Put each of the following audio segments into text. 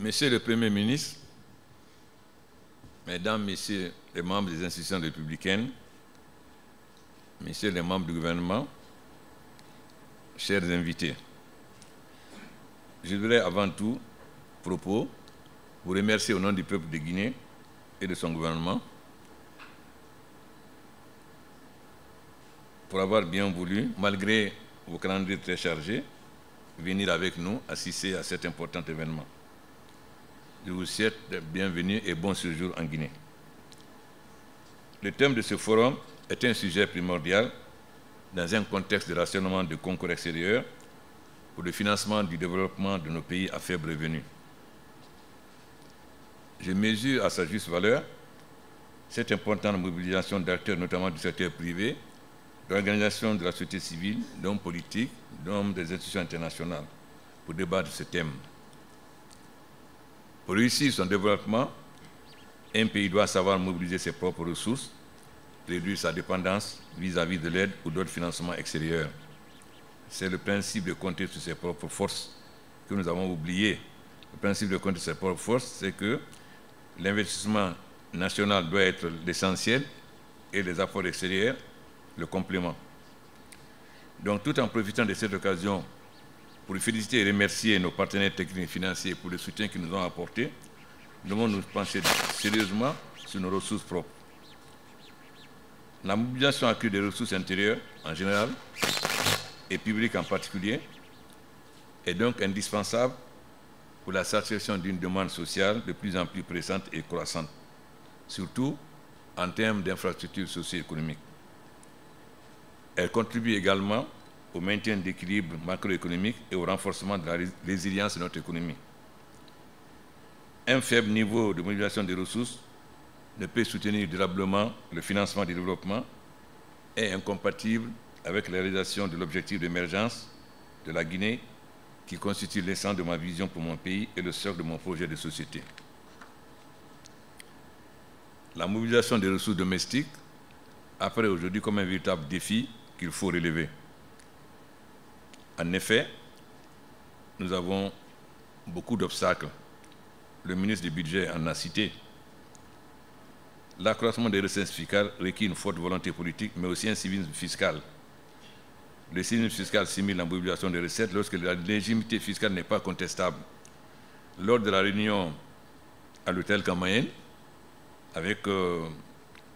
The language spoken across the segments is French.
Monsieur le Premier ministre, Mesdames, Messieurs les membres des institutions républicaines, Messieurs les membres du gouvernement, chers invités, je voudrais avant tout vous remercier au nom du peuple de Guinée et de son gouvernement pour avoir bien voulu, malgré vos calendriers très chargés, venir avec nous assister à cet important événement. Je vous souhaite la bienvenue et bon séjour en Guinée. Le thème de ce forum est un sujet primordial dans un contexte de rationnement de concours extérieurs pour le financement du développement de nos pays à faible revenu. Je mesure à sa juste valeur cette importante mobilisation d'acteurs, notamment du secteur privé, d'organisations de la société civile, d'hommes politiques, d'hommes des institutions internationales, pour débattre de ce thème. Pour réussir son développement, un pays doit savoir mobiliser ses propres ressources, réduire sa dépendance vis-à-vis de l'aide ou d'autres financements extérieurs. C'est le principe de compter sur ses propres forces que nous avons oublié. Le principe de compter sur ses propres forces, c'est que l'investissement national doit être l'essentiel et les apports extérieurs le complément. Donc, tout en profitant de cette occasion pour féliciter et remercier nos partenaires techniques et financiers pour le soutien qu'ils nous ont apporté, nous devons nous pencher sérieusement sur nos ressources propres. La mobilisation accrue des ressources intérieures en général et publiques en particulier est donc indispensable pour la satisfaction d'une demande sociale de plus en plus pressante et croissante, surtout en termes d'infrastructures socio-économiques. Elle contribue également au maintien d'équilibre macroéconomique et au renforcement de la résilience de notre économie. Un faible niveau de mobilisation des ressources ne peut soutenir durablement le financement du développement et est incompatible avec la réalisation de l'objectif d'émergence de la Guinée qui constitue l'essence de ma vision pour mon pays et le socle de mon projet de société. La mobilisation des ressources domestiques apparaît aujourd'hui comme un véritable défi qu'il faut relever. En effet, nous avons beaucoup d'obstacles. Le ministre du Budget en a cité. L'accroissement des recettes fiscales requiert une forte volonté politique, mais aussi un civisme fiscal. Le civisme fiscal simule la mobilisation des recettes lorsque la légitimité fiscale n'est pas contestable. Lors de la réunion à l'hôtel Camayen, avec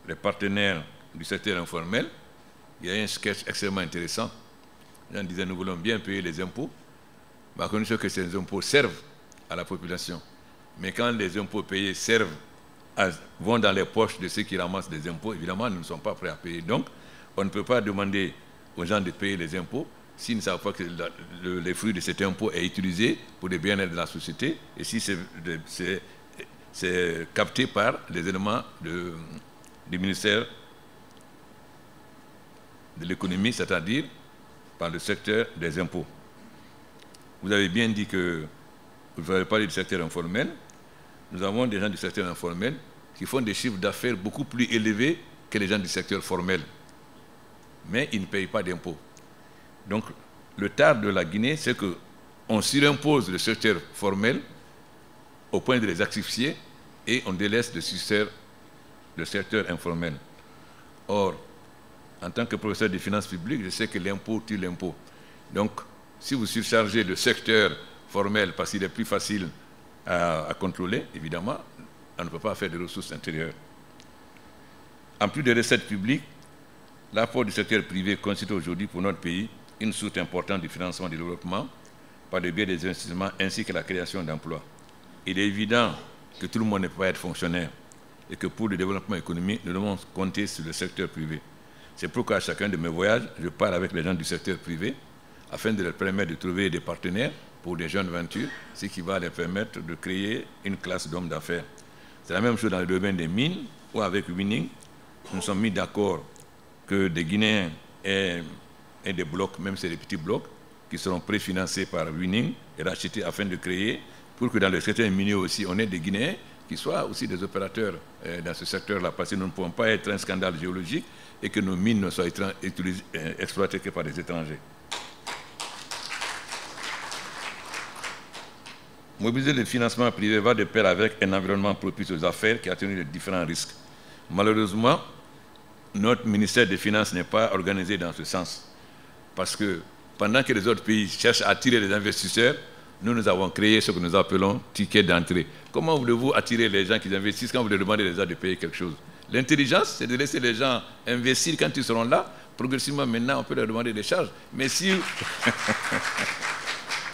les partenaires du secteur informel, il y a un sketch extrêmement intéressant. Les gens disaient, nous voulons bien payer les impôts, mais à condition que ces impôts servent à la population. Mais quand les impôts payés vont dans les poches de ceux qui ramassent des impôts, évidemment, nous ne sommes pas prêts à payer. Donc, on ne peut pas demander aux gens de payer les impôts s'ils ne savent pas que les fruits de cet impôt est utilisé pour le bien-être de la société et si c'est capté par les éléments du ministère de l'économie, c'est-à-dire par le secteur des impôts. Vous avez bien dit que vous avez parlé du secteur informel. Nous avons des gens du secteur informel qui font des chiffres d'affaires beaucoup plus élevés que les gens du secteur formel. Mais ils ne payent pas d'impôts. Donc, le tard de la Guinée, c'est qu'on surimpose le secteur formel au point de les asphyxier et on délaisse le secteur informel. Or, en tant que professeur de finances publiques, je sais que l'impôt tue l'impôt. Donc, si vous surchargez le secteur formel parce qu'il est plus facile à contrôler, évidemment, on ne peut pas faire de ressources intérieures. En plus des recettes publiques, l'apport du secteur privé constitue aujourd'hui pour notre pays une source importante du financement du développement par le biais des investissements ainsi que la création d'emplois. Il est évident que tout le monde ne peut pas être fonctionnaire et que pour le développement économique, nous devons compter sur le secteur privé. C'est pourquoi à chacun de mes voyages, je parle avec les gens du secteur privé afin de leur permettre de trouver des partenaires pour des jeunes ventures, ce qui va leur permettre de créer une classe d'hommes d'affaires. C'est la même chose dans le domaine des mines, où avec Winning, nous sommes mis d'accord que des Guinéens aient des blocs, même si c'est des petits blocs, qui seront préfinancés par Winning et rachetés afin de créer, pour que dans le secteur minier aussi, on ait des Guinéens qui soient aussi des opérateurs dans ce secteur-là, parce que nous ne pouvons pas être un scandale géologique et que nos mines ne soient exploitées que par des étrangers. Mobiliser le financement privé va de pair avec un environnement propice aux affaires qui a tenu de différents risques. Malheureusement, notre ministère des Finances n'est pas organisé dans ce sens. Parce que pendant que les autres pays cherchent à attirer les investisseurs, nous avons créé ce que nous appelons ticket d'entrée. Comment voulez-vous attirer les gens qui investissent quand vous leur demandez déjà de payer quelque chose? L'intelligence, c'est de laisser les gens investir quand ils seront là. Progressivement, maintenant, on peut leur demander des charges. Mais si,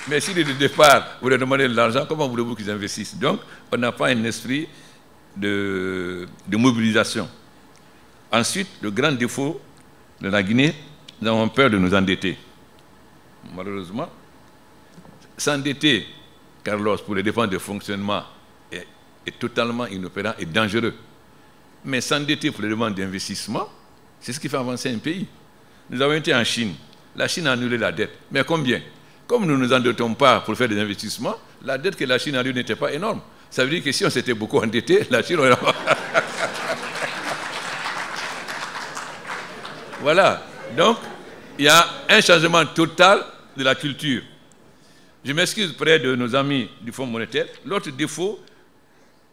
mais si dès le départ, vous leur demandez de l'argent, comment voulez-vous qu'ils investissent? Donc, on n'a pas un esprit de mobilisation. Ensuite, le grand défaut de la Guinée, nous avons peur de nous endetter. Malheureusement, s'endetter, Carlos, pour les dépenses de fonctionnement est totalement inopérant et dangereux. Mais s'endetter pour les demandes d'investissement, c'est ce qui fait avancer un pays. Nous avons été en Chine. La Chine a annulé la dette. Mais combien? Comme nous ne nous endettons pas pour faire des investissements, la dette que la Chine a annulée n'était pas énorme. Ça veut dire que si on s'était beaucoup endetté, la Chine aurait... Voilà. Donc, il y a un changement total de la culture. Je m'excuse près de nos amis du Fonds monétaire. L'autre défaut,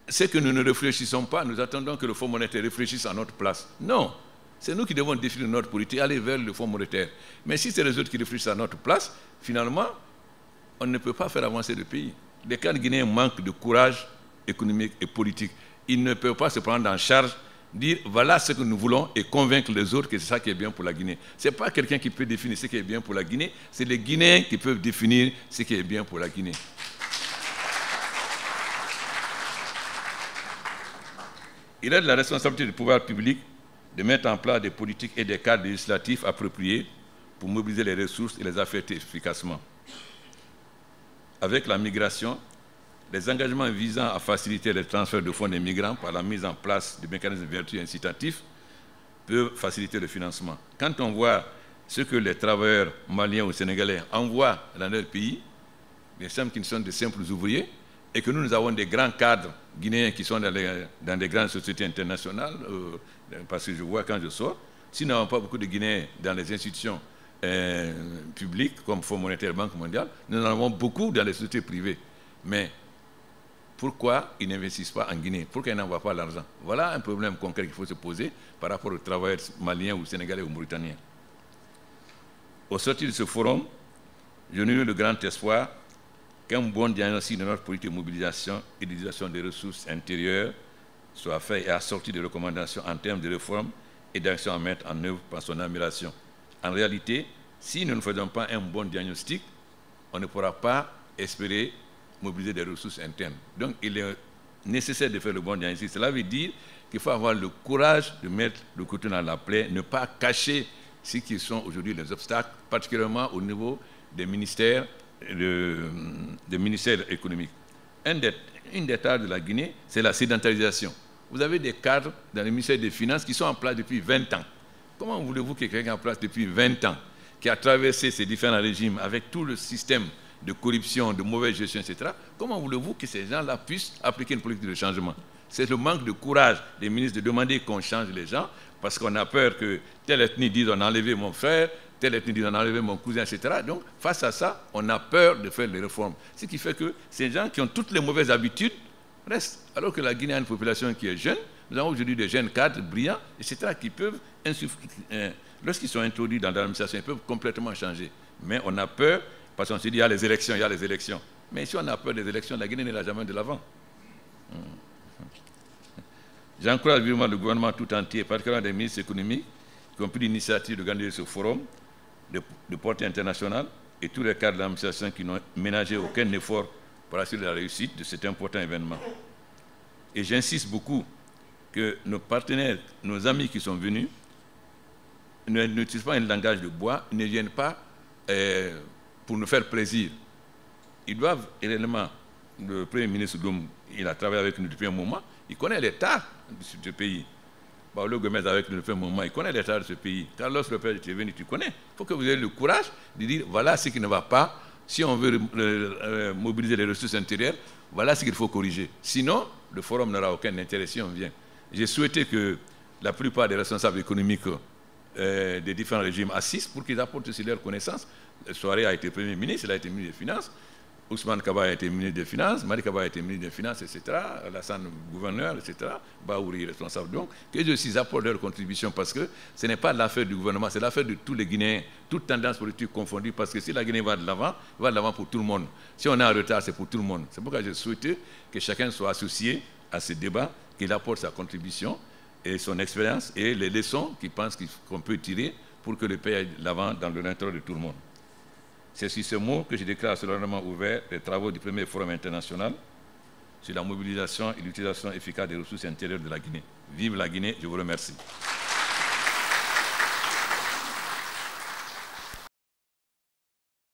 c'est que nous ne réfléchissons pas, nous attendons que le Fonds monétaire réfléchisse à notre place. Non, c'est nous qui devons définir notre politique, aller vers le Fonds monétaire. Mais si c'est les autres qui réfléchissent à notre place, finalement, on ne peut pas faire avancer le pays. Les cadres guinéens manquent de courage économique et politique. Ils ne peuvent pas se prendre en charge, dire voilà ce que nous voulons et convaincre les autres que c'est ça qui est bien pour la Guinée. Ce n'est pas quelqu'un qui peut définir ce qui est bien pour la Guinée, c'est les Guinéens qui peuvent définir ce qui est bien pour la Guinée. Il est de la responsabilité du pouvoir public de mettre en place des politiques et des cadres législatifs appropriés pour mobiliser les ressources et les affecter efficacement. Avec la migration, les engagements visant à faciliter les transferts de fonds des migrants par la mise en place de mécanismes vertueux incitatifs peuvent faciliter le financement. Quand on voit ce que les travailleurs maliens ou sénégalais envoient dans leur pays, des sommes qui sont de simples ouvriers, et que nous avons des grands cadres guinéens qui sont dans des grandes sociétés internationales, parce que je vois quand je sors, si nous n'avons pas beaucoup de Guinéens dans les institutions publiques, comme Fonds monétaire, Banque mondiale, nous en avons beaucoup dans les sociétés privées. Mais pourquoi ils n'investissent pas en Guinée? Pourquoi ils n'envoient pas l'argent? Voilà un problème concret qu'il faut se poser par rapport aux travailleurs maliens ou sénégalais ou mauritaniens. Au sortir de ce forum, je nourris le grand espoir qu'un bon diagnostic de notre politique de mobilisation et d'utilisation des ressources intérieures soit fait et assorti de recommandations en termes de réformes et d'actions à mettre en œuvre par son amélioration. En réalité, si nous ne faisons pas un bon diagnostic, on ne pourra pas espérer mobiliser des ressources internes. Donc, il est nécessaire de faire le bon diagnostic. Cela veut dire qu'il faut avoir le courage de mettre le couteau dans la plaie, ne pas cacher ce qui sont aujourd'hui les obstacles, particulièrement au niveau des ministères, économiques. Une des tâches de la Guinée, c'est la sédentarisation. Vous avez des cadres dans le ministère des Finances qui sont en place depuis 20 ans. Comment voulez-vous que quelqu'un en place depuis 20 ans, qui a traversé ces différents régimes avec tout le système de corruption, de mauvaise gestion, etc., comment voulez-vous que ces gens-là puissent appliquer une politique de changement? C'est le manque de courage des ministres de demander qu'on change les gens, parce qu'on a peur que telle ethnie dise on a enlevé mon frère, telle ethnie dise on a enlevé mon cousin, etc. Donc, face à ça, on a peur de faire les réformes. Ce qui fait que ces gens qui ont toutes les mauvaises habitudes restent. Alors que la Guinée a une population qui est jeune, nous avons aujourd'hui des jeunes cadres brillants, etc., qui peuvent, lorsqu'ils sont introduits dans l'administration, ils peuvent complètement changer. Mais on a peur, parce qu'on se dit, il y a les élections, il y a les élections. Mais si on a peur des élections, la Guinée n'ira jamais de l'avant. J'encourage vivement le gouvernement tout entier, particulièrement des ministres économiques, qui ont pris l'initiative d'organiser ce forum de portée internationale, et tous les cadres de l'administration qui n'ont ménagé aucun effort pour assurer la réussite de cet important événement. Et j'insiste beaucoup que nos partenaires, nos amis qui sont venus, n'utilisent pas un langage de bois, ne viennent pas pour nous faire plaisir. Ils doivent réellement, le Premier ministre Doum, il a travaillé avec nous depuis un moment, il connaît l'état de ce pays. Paolo Gomez avec nous depuis un moment, il connaît l'état de ce pays. Carlos Lopez, tu es venu, tu connais. Il faut que vous ayez le courage de dire, voilà ce qui ne va pas. Si on veut mobiliser les ressources intérieures, voilà ce qu'il faut corriger. Sinon, le forum n'aura aucun intérêt si on vient. J'ai souhaité que la plupart des responsables économiques des différents régimes assistent pour qu'ils apportent aussi leurs connaissances. La soirée a été Premier ministre, il a été ministre des Finances. Ousmane Kaba a été ministre des Finances, Madi Kaba a été ministre des Finances, etc., Alassane gouverneur, etc., Baouri responsable. Donc, que je suis apporte leur contribution parce que ce n'est pas l'affaire du gouvernement, c'est l'affaire de tous les Guinéens, toute tendance politique confondue, parce que si la Guinée va de l'avant pour tout le monde. Si on est en retard, c'est pour tout le monde. C'est pourquoi je souhaitais que chacun soit associé à ce débat, qu'il apporte sa contribution et son expérience et les leçons qu'il pense qu'on peut tirer pour que le pays aille de l'avant dans l'intérêt de tout le monde. C'est sur ce mot que je déclare solennellement ouvert les travaux du premier forum international sur la mobilisation et l'utilisation efficace des ressources intérieures de la Guinée. Vive la Guinée, je vous remercie.